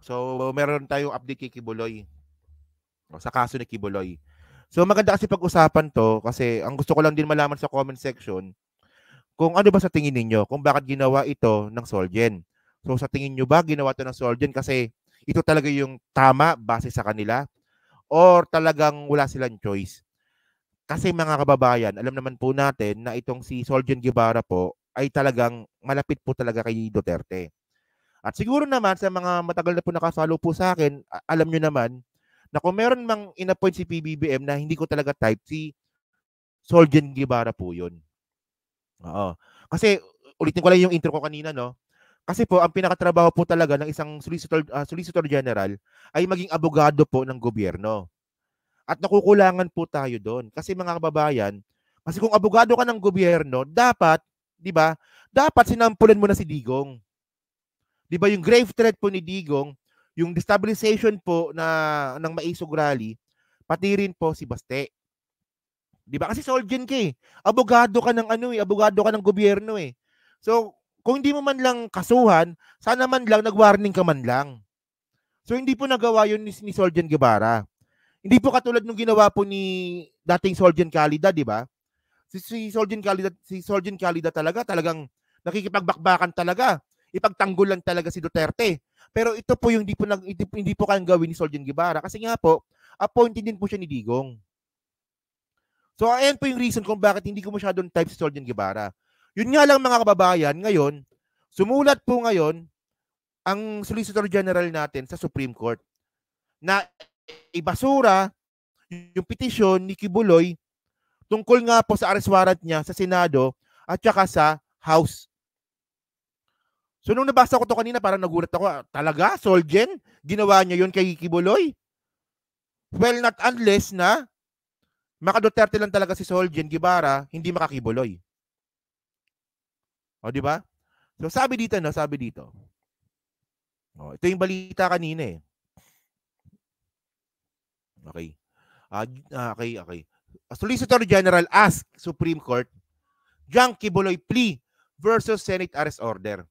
So, meron tayong update kay Kibuloy. Sa kaso ni Kibuloy. So, maganda kasi pag-usapan to kasi ang gusto ko lang din malaman sa comment section kung ano ba sa tingin ninyo, kung bakit ginawa ito ng Solgen. So, sa tingin nyo ba ginawa ito ng Solgen kasi ito talaga yung tama base sa kanila or talagang wala silang choice? Kasi mga kababayan, alam naman po natin na itong si Solgen Guevara po ay talagang malapit po talaga kay Duterte. At siguro naman sa mga matagal na po nakafollow po sa akin, alam nyo naman na kung meron mang inappoint si PBBM na hindi ko talaga type, si Solgen Guevara po yun. Oo. Kasi ulitin ko lang yung intro ko kanina, no? Kasi po, ang pinakatrabaho po talaga ng isang solicitor general ay maging abogado po ng gobyerno. At nakukulangan po tayo doon. Kasi mga kababayan, kasi kung abogado ka ng gobyerno, dapat, di ba, dapat sinampulan mo na si Digong. Di ba yung grave threat po ni Digong, yung destabilization po ng Maisog Rally, pati rin po si Baste. Di ba? Kasi Solgen ka eh. Abogado ka ng ano eh, abogado ka ng gobyerno eh. So, kung hindi mo man lang kasuhan, sana man lang nag-warning ka man lang. So, hindi po nagawa yun ni Solgen Guevara. Hindi po katulad nung ginawa po ni dating Solgen Calida, di ba? Si Solgen Calida talagang nakikipagbakbakan talaga. Ipagtanggulan talaga si Duterte. Pero ito po yung hindi po kayang gawin ni Solgen Guevara kasi nga po appointed din po siya ni Digong. So ayan po yung reason kung bakit hindi ko masyadong type si Solgen Guevara. Yun nga lang mga kababayan, ngayon, sumulat po ngayon ang Solicitor General natin sa Supreme Court na ibasura yung petisyon ni Kibuloy tungkol nga po sa arrest warrant niya sa Senado at saka sa House. So nung nabasa ko to kanina, parang nagulat ako. Talaga? Solgen? Ginawa niya yun kay Kibuloy? Well, not unless na maka-Duterte lang talaga si Solgen Guevara, hindi makakibuloy. O, di ba? So sabi dito, no? Sabi dito. O, ito yung balita kanina eh. Okay. Okay. Solicitor General asked Supreme Court, Jang Kibuloy plea versus Senate arrest order.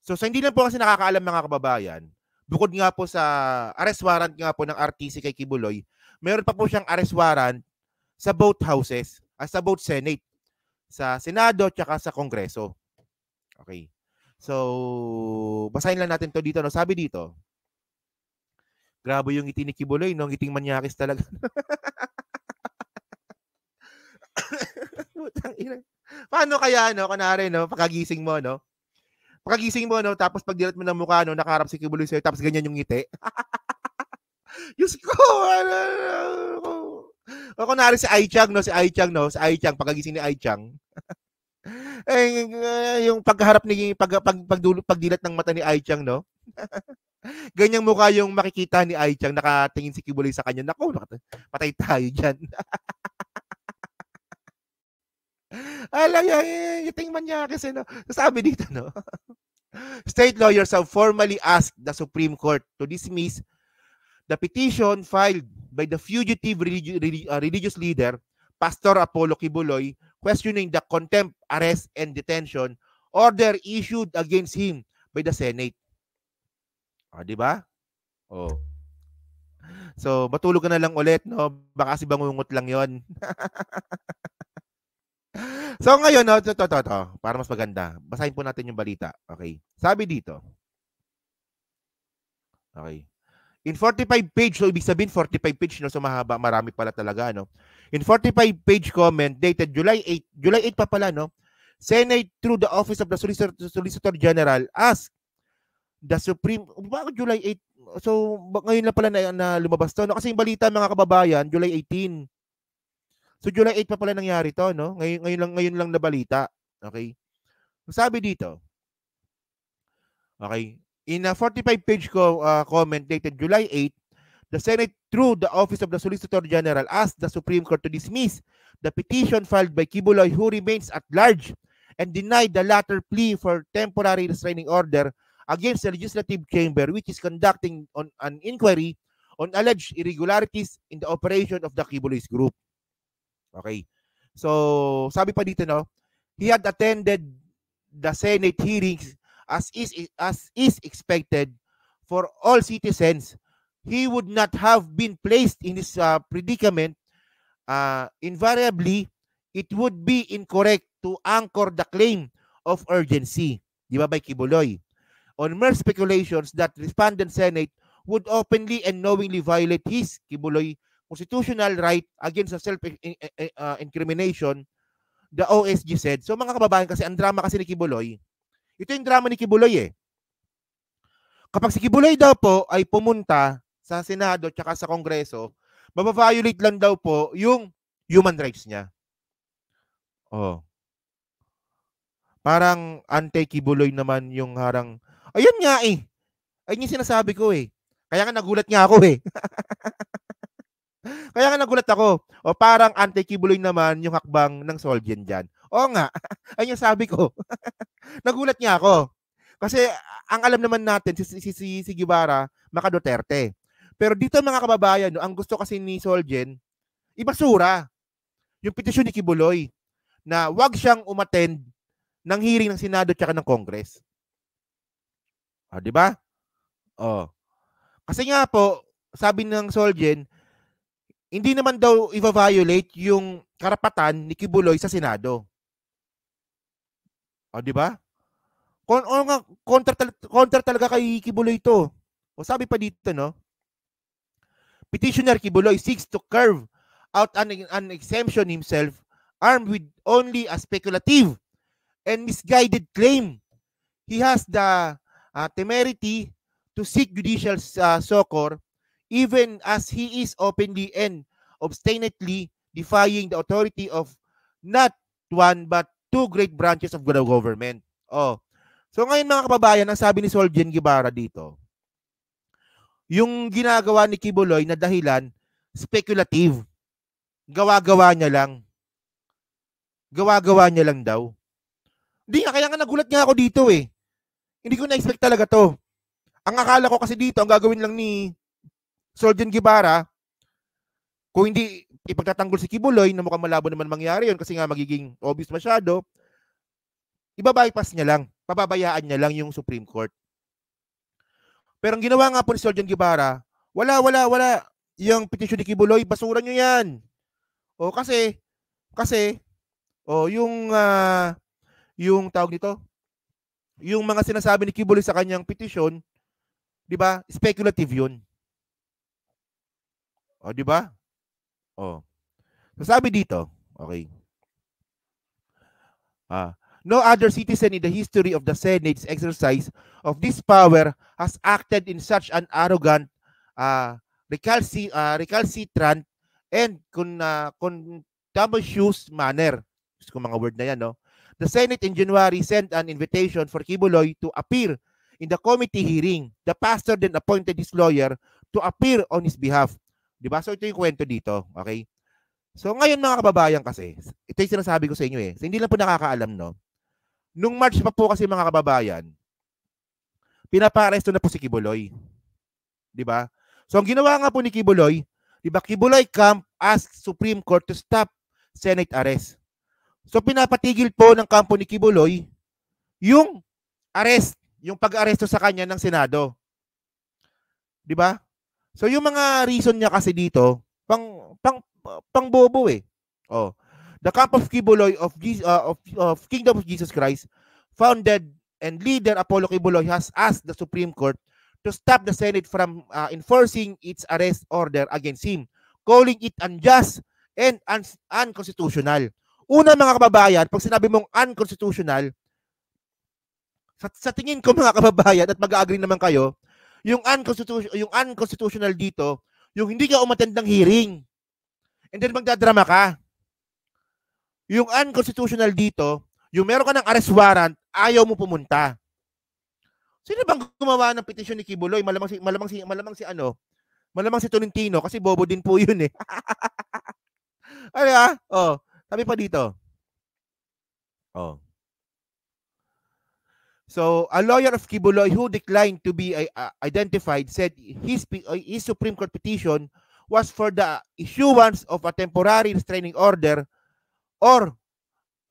So sa hindi lang po kasi nakakaalam mga kababayan, bukod nga po sa arrest warrant nga po ng RTC kay Kibuloy, meron pa po siyang arrest warrant sa both houses, sa both Senate, sa Senado at sa Kongreso. Okay. So, basahin lang natin to dito. No? Sabi dito, grabe yung ngiti ni Kibuloy, no? Ngiting manyakis talaga. Paano kaya, no? Kunwari, no? Pagkagising mo, no? Tapos pag dilat mo ng mukha, no? Nakaharap si Kibuloy sa'yo, tapos ganyan yung ngiti. Diyos ko! O kunwari si Aichang, no? Si Aichang, pagkagising ni Aichang. Yung pagharap ni pagdilat ng mata ni Aichang, no? Ganyang mukha yung makikita ni Aichang, nakatingin si Kibuloy sa kanya. Naku, patay tayo dyan. Alam yung tingman niya kasi, no? Sabi dito, no? State lawyers have formally asked the Supreme Court to dismiss the petition filed by the fugitive religious leader, Pastor Apollo Kibuloy, questioning the contempt, arrest, and detention order issued against him by the Senate. Di ba? Oh. So, matulog ka na lang ulit, no? Baka si bangungot lang yon. So, ngayon, no, to, para mas maganda. Basahin po natin yung balita. Okay. Sabi dito. Okay. In 45 page, so ibig sabihin 45 page, no? So mahaba, marami pala talaga, no? In 45 page comment dated July 8 pa pala, no? Senate through the Office of the Solicitor General asked the Supreme, bakit July 8? So ngayon lang pala na lumabas to, no? Kasi yung balita mga kababayan, July 18. So July 8 pa pala nangyari to, no? Ngayon lang na balita. Okay? Sabi dito. Okay? In a 45-page comment dated July 8, the Senate, through the Office of the Solicitor General, asked the Supreme Court to dismiss the petition filed by Kibuloy, who remains at large, and denied the latter plea for temporary restraining order against the Legislative Chamber, which is conducting on an inquiry on alleged irregularities in the operation of the Kibuloy's group. Okay. So, sabi pa dito, no, he had attended the Senate hearings as is expected for all citizens, he would not have been placed in this predicament. Invariably, it would be incorrect to anchor the claim of urgency, di ba, by Kibuloy, on mere speculations that respondent Senate would openly and knowingly violate his, Kibuloy, constitutional right against self-incrimination, the OSG said. So mga kababayan, kasi ang drama kasi ni Kibuloy, ito yung drama ni Kibuloy eh. Kapag si Kibuloy daw po ay pumunta sa Senado at sa Kongreso, mababiolate lang daw po yung human rights niya. Oh. Parang anti-Kibuloy naman yung harang. Ayun nga eh. Ayun yung sinasabi ko eh. Kaya nga nagulat nga ako eh. Kaya nga nagulat ako. O parang anti-Kibuloy naman yung hakbang ng Solgen dyan. Oo nga. Ayun yung sabi ko. Nagulat nga ako. Kasi ang alam naman natin, si Guevara, maka Duterte. Pero dito mga kababayan, no, ang gusto kasi ni Solgen, ibasura yung petisyon ni Kibuloy na wag siyang umattend ng hearing ng Senado at ng Congress. Di ba? Kasi nga po, sabi ng Solgen, hindi naman daw i-violate yung karapatan ni Kibuloy sa Senado. Di ba? Kontra talaga kay Kibuloy ito. Sabi pa dito, no? Petitioner Kibuloy seeks to carve out an exemption himself, armed with only a speculative and misguided claim. He has the temerity to seek judicial succor, even as he is openly and obstinately defying the authority of not one but two great branches of the government. So ngayon mga kababayan, ang sabi ni Solgen Guevara dito, yung ginagawa ni Kibuloy na dahilan, speculative. Gawa-gawa niya lang. Gawa-gawa niya lang daw. Hindi nga, kaya nga nagulat nga ako dito eh. Hindi ko na-expect talaga to. Ang akala ko kasi dito, ang gagawin lang ni Solgen Guevara, kung hindi ipagtatanggol si Kibuloy, na mukhang malabo naman mangyari yun kasi nga magiging obvious masyado, ibabypass niya lang. Pababayaan niya lang yung Supreme Court. Pero ang ginawa nga po ni Solgen Guevara, wala. Yung petition ni Kibuloy, basura nyo yan. Kasi, yung tawag nito, yung mga sinasabi ni Kibuloy sa kanyang petition, di ba, speculative yun. Di ba? So sabi dito, okay. No other citizen in the history of the Senate's exercise of this power has acted in such an arrogant, recalcitrant, and contumacious manner. Kung mga word na yan, no? The Senate in January sent an invitation for Kibuloy to appear in the committee hearing. The pastor then appointed his lawyer to appear on his behalf. Diba? So ito yung kwento dito. Okay? So ngayon mga kababayan kasi, ito yung sinasabi ko sa inyo eh. So, hindi lang po nakakaalam, no? Nung March pa po kasi mga kababayan, pinapa-aresto na po si Kibuloy. Diba? So ang ginawa nga po ni Kibuloy, diba, Kibuloy camp asked Supreme Court to stop Senate arrest. So pinapatigil po ng kampo ni Kibuloy yung arrest, yung pag-aresto sa kanya ng Senado. 'Di ba? So yung mga reason niya kasi dito, pang bobo eh. The camp of Kibuloy of Kingdom of Jesus Christ, founded and leader Apollo Kibuloy, has asked the Supreme Court to stop the Senate from enforcing its arrest order against him, calling it unjust and unconstitutional. Una mga kababayan, pag sinabi mong unconstitutional, sa tingin ko mga kababayan, at mag-agree naman kayo, yung unconstitutional dito, yung hindi ka umattend ng hearing, and then magdadrama ka. Yung unconstitutional dito, yung meron ka ng arrest warrant, ayaw mo pumunta. Sino bang gumawa ng petisyon ni Kibuloy? Malamang si Tolentino, kasi bobo din po yun eh. Ano sabi pa dito. So, a lawyer of Kibuloy who declined to be identified said his Supreme Court petition was for the issuance of a temporary restraining order or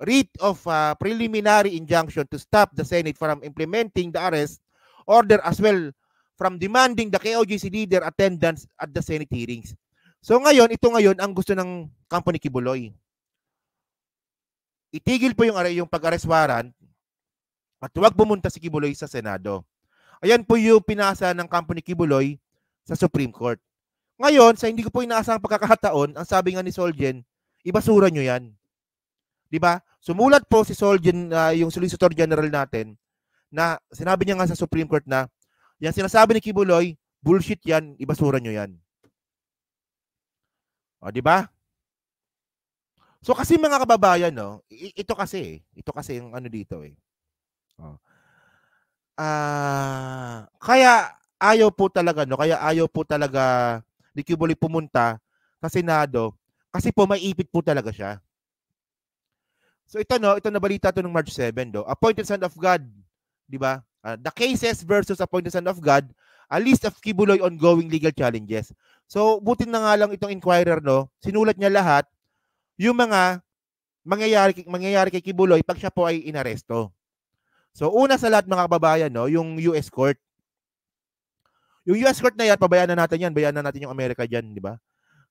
writ of preliminary injunction to stop the Senate from implementing the arrest order, as well from demanding the KOJC leader attendance at the Senate hearings. So ngayon, ito ngayon ang gusto ng company Kibuloy. Itigil po yung pag-arrest warrant at huwag pumunta si Kibuloy sa Senado. Ayan po yung pinasa ng company Kibuloy sa Supreme Court. Ngayon, sa hindi ko po inaasahang pagkakataon, ang sabi nga ni Solgen, ibasura nyo yan. Diba? Sumulat po si Solgen, yung Solicitor General natin, na sinabi niya nga sa Supreme Court na yan sinasabi ni Kibuloy, bullshit yan, ibasura nyo yan. O, diba? So kasi mga kababayan, no, ito kasi yung ano dito eh. O. Kaya ayaw po talaga ni Kibuloy pumunta sa Senado kasi po may ipit po talaga siya. So ito nabalita to ng March 7 do. Appointed Son of God, di ba? The cases versus Appointed Son of God, a list of Kibuloy ongoing legal challenges. So buti na nga lang itong Inquirer, no, sinulat niya lahat yung mga mangyayari kay Kibuloy pag siya po ay inaresto. So una sa lahat mga kababayan, no, yung US Court. Yung US Court na yan, bayanan natin yung Amerika diyan, di ba?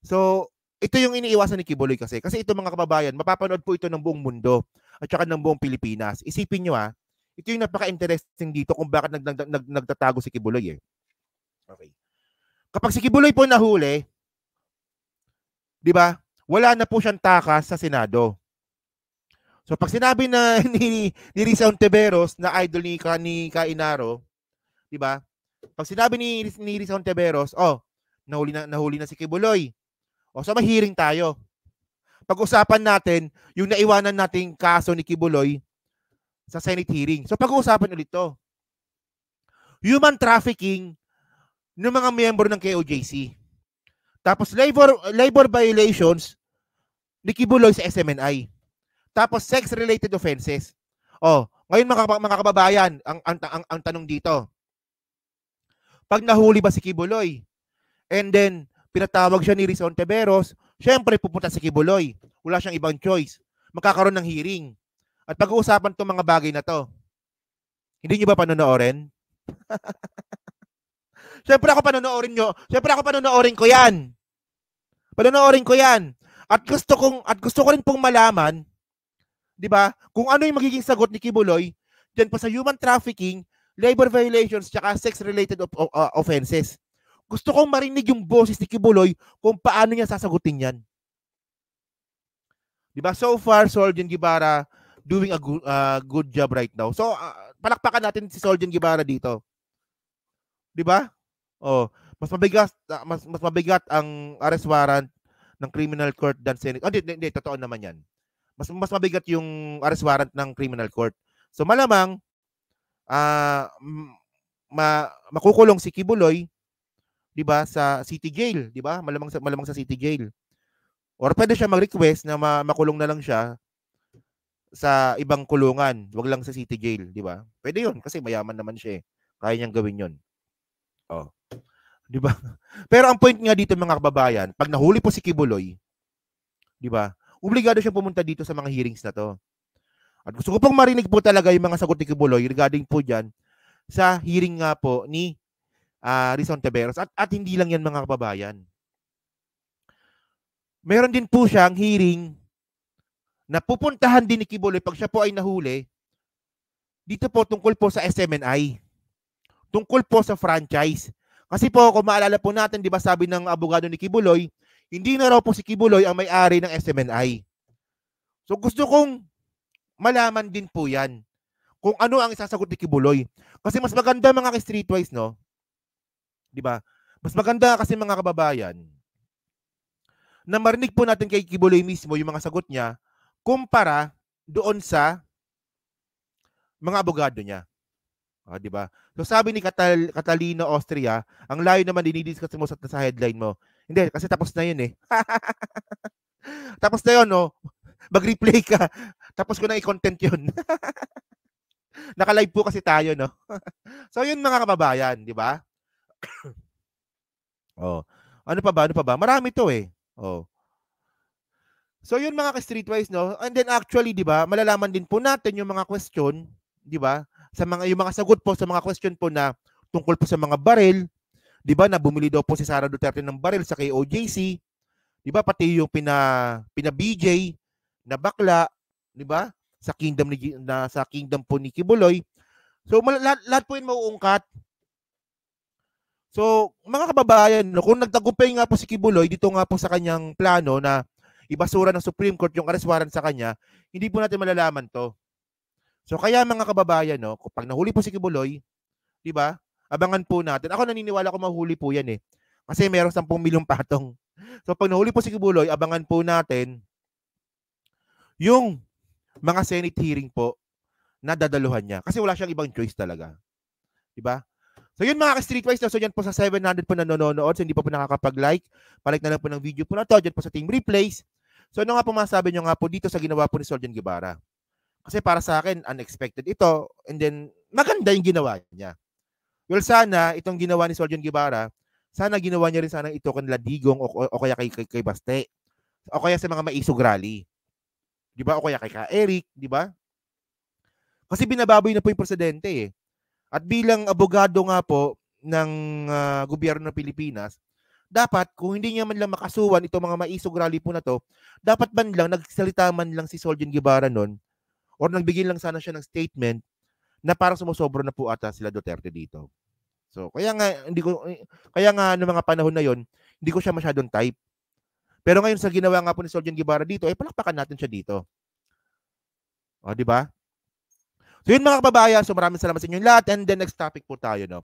So ito yung iniiwasan ni Kibuloy kasi ito mga kababayan, mapapanood po ito ng buong mundo at saka ng buong Pilipinas. Isipin nyo ito yung napaka-interesting dito kung bakit nagtatago si Kibuloy eh. Okay. Kapag si Kibuloy po nahuli, di ba? Wala na po siyang takas sa Senado. So pag sinabi na ni Risa Ontiveros na idol ni Kainaro, di ba? Pag sinabi ni Risa Ontiveros, nahuli na si Kibuloy. O so may hearing tayo. Pag-usapan natin yung naiwanan nating kaso ni Kibuloy sa Senate hearing. So pag-uusapan ulit to. Human trafficking ng mga miyembro ng KOJC. Tapos labor violations ni Kibuloy sa SMNI. Tapos sex-related offenses. Ngayon mga kababayan, ang tanong dito. Pag nahuli ba si Kibuloy? And then pinatawag siya ni Risa Ontiveros, syempre pupunta si Kibuloy. Wala siyang ibang choice. Magkakaroon ng hearing. At pag-uusapan itong mga bagay na to. Hindi niyo ba panonoorin? Syempre ako panonoorin ko yan. Panonoorin ko yan. At gusto ko rin pong malaman, di ba, kung ano yung magiging sagot ni Kibuloy dyan pa sa human trafficking, labor violations, tsaka sex-related offenses. Gusto kong marinig yung boses ni Kibuloy kung paano niya sasagutin yan. Di ba? So far, Solgen Guevara doing a good job right now. So, palakpakan natin si Solgen Guevara dito. Di ba? Mas mabigat ang arrest warrant ng criminal court than Senate. Hindi, totoo naman yan. Mas mabigat yung arrest warrant ng criminal court. So, malamang makukulong si Kibuloy, di ba, sa city jail, di ba? Malamang sa city jail. Or pwede siya mag-request na makulong na lang siya sa ibang kulungan, wag lang sa city jail, di ba? Pwede 'yun kasi mayaman naman siya eh. Kaya niyang gawin 'yun. Di ba? Pero ang point nga dito mga kababayan, pag nahuli po si Kibuloy, di ba? Obligado siyang pumunta dito sa mga hearings na 'to. At gusto ko pong marinig po talaga yung mga sagot ni Kibuloy regarding po diyan sa hearing nga po ni Risa Ontiveros at hindi lang yan mga kababayan. Meron din po siyang hearing na pupuntahan din ni Kibuloy pag siya po ay nahuli dito po tungkol po sa SMNI. Tungkol po sa franchise. Kasi po kung maalala po natin, di ba sabi ng abogado ni Kibuloy, hindi na raw po si Kibuloy ang may-ari ng SMNI. So gusto kong malaman din po yan kung ano ang isasagot ni Kibuloy. Kasi mas maganda mga streetwise, no? Di ba? Mas maganda kasi mga kababayan na marinig po natin kay Kibuloy mismo yung mga sagot niya kumpara doon sa mga abogado niya. Di ba? So sabi ni Catalino Austria, ang layo naman dinidiscuss mo sa headline mo. Hindi, kasi tapos na yun eh. Tapos na yun, no? Mag-replay ka. Tapos ko na i-content yun. Naka-live po kasi tayo, no? So yun mga kababayan, di ba? Ano pa ba? Marami to eh. So yun mga ka-streetwise, no? And then actually, di ba, malalaman din po natin yung mga question, di ba? Yung mga sagot po sa mga question po na tungkol po sa mga baril, 'di ba, na bumili daw po si Sara Duterte ng baril sa KOJC, 'di ba, pati yung pina BJ na bakla, 'di ba? Sa kingdom po ni Kibuloy. So lahat po 'yun mauungkat. So, mga kababayan, no, kung nagtagumpay nga po si Kibuloy dito nga po sa kanyang plano na ibasura ng Supreme Court yung arrest warrant sa kanya, hindi po natin malalaman 'to. So kaya mga kababayan, no, kapag nahuli po si Kibuloy, 'di ba? Abangan po natin. Ako naniniwala ko mahuli po 'yan eh. Kasi merong 10 milyong patong. So pag nahuli po si Kibuloy, abangan po natin yung mga Senate hearing po na dadaluhan niya. Kasi wala siyang ibang choice talaga. 'Di ba? So yun mga ka-streetwise, so yan po sa 700 po na nanonood, so hindi pa po nakakapag-like, palike na lang po ng video po na to, dyan po sa Team Replays. So ano nga po masabi nyo nga po dito sa ginawa po ni Soljan Guevara? Kasi para sa akin, unexpected ito, and then maganda yung ginawa niya. Well, sana itong ginawa ni Soljan Guevara, sana ginawa niya rin sana ito kanila Digong o kaya kay Baste, o kaya sa mga maisog rally. Di ba? O kaya kay Eric, di ba? Kasi binababoy na po yung presidente eh. At bilang abogado nga po ng gobyerno ng Pilipinas, dapat kung hindi niya man lang makasuhan itong mga maisog rally po na to, dapat man lang nagsalita man lang si Soljan Guevara noon or nagbigay lang sana siya ng statement na parang sumusobra na po ata sila Duterte dito. So kaya nga noong mga panahon na yon, hindi ko siya masyadong type. Pero ngayon sa ginawa nga po ni Soljan Guevara dito, palakpakan natin siya dito. O, di ba? So yun mga kababayan, so maraming salamat sa inyong lahat, and then next topic po tayo, no?